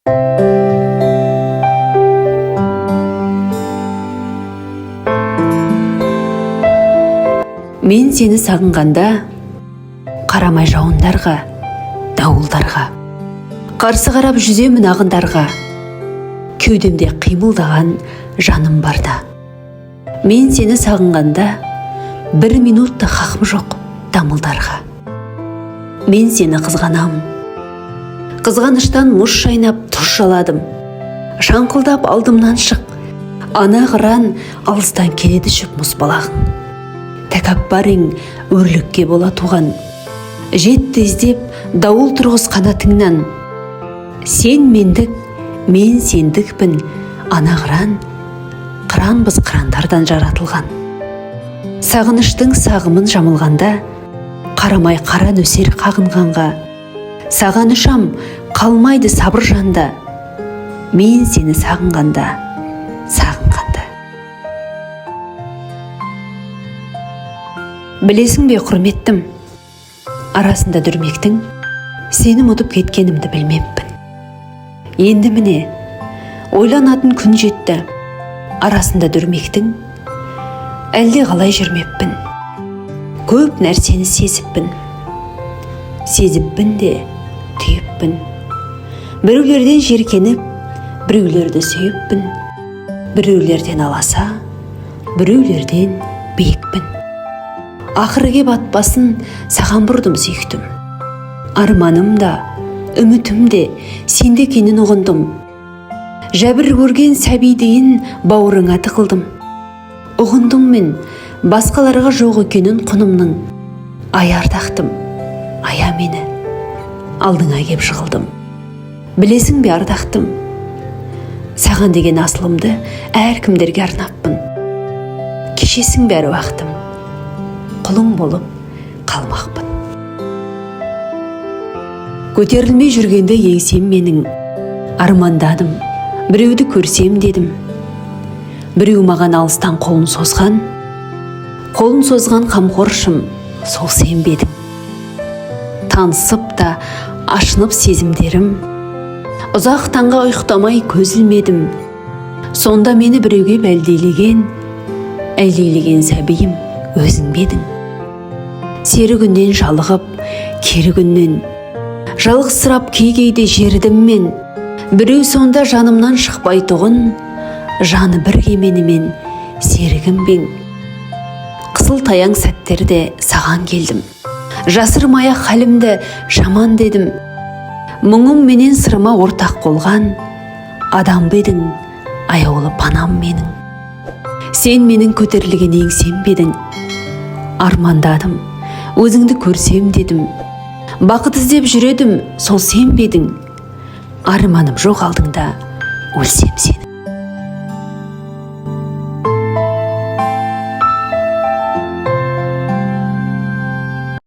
Мен сені сағынғанда, қарамай жауындарға, дауылдарға, қарсы қарап жүземін ағындарға, кеудемде қимылдаған жаным барда. Мен сені сағынғанда, бір минутта хақым жоқ дамылдарға. Мен сені қызғанамын. Қызғаныштан мұз шайнап тұз жаладым. Шаңқылдап алдымнан шық, ана қыран алыстан келеді шөп мұз балағың. Тәкаппарың өрлікке бола туған, жетті іздеп дауыл тұрғыз қанатыңнан. Сен мендік, мен сендікпін, ана қыранбыз қырандардан жаратылған. Сағыныштың сағымын жамылғанда, қарамай қара нөсер қағынғанға, саған ұшам қалмайды сабыр жанда, мен сені сағынғанда. Білесің бе құрметтім, арасында дүрмектің, сені ұмытып кеткенімді білмеппін. Енді міне, ойланатын күн жетті, арасында дүрмектің, әлде қалай жүрмеппін. Көп нәрсені сезіппін де түйіппін. Біреулерден жеркеніп, біреулерді сүйіппін. Біреулерден аласа, біреулерден биікпін. Ақырге батпасын саған бұрдым сүйіктім. Арманым да, үмітім де сенде екенін ұғындым. Жәбір көрген сәбидейін бауырыңа тықылдым. Ұғындым мен басқаларға жоқ екенін құнымның. Ай ардақтым, ая мені, алдыңа кеп жығылдым. Білесің бе ардақтым, саған деген асылымды әркімдерге арнаппын. Кешесің бе әруақтым, құлың болып қалмақпын. Көтерілмей жүргенде еңсем менің, арманданым, біреуді көрсем дедім. Біреу маған алыстан қолын созған қамқоршым, сол сен бе едің. Танысып та ашынып сезімдерім, ұзақ таңға ұйықтамай көз ілмедім. Сонда мені біреуге әлдейлеген сәбиім өзің бе едің. Сері күннен жалығып, кері күннен жалғызсырап кейде жердім мен. Біреу сонда жанымнан шықпай тұғын, жаны бірге менімен серігім бең. Қысыл таяң сәттерде саған келдім, жасырмай-ақ халімді жаман дедім. Мұңым менен сырыма ортақ болған, адам ба едің, аяулы панам менің. Сен менің көтерілген еңсем бе едің. Армандадым, өзіңді көрсем дедім. Бақыт іздеп жүредім, сол сен бе едің. Арманым жоқ алдыңда, өлсем сені.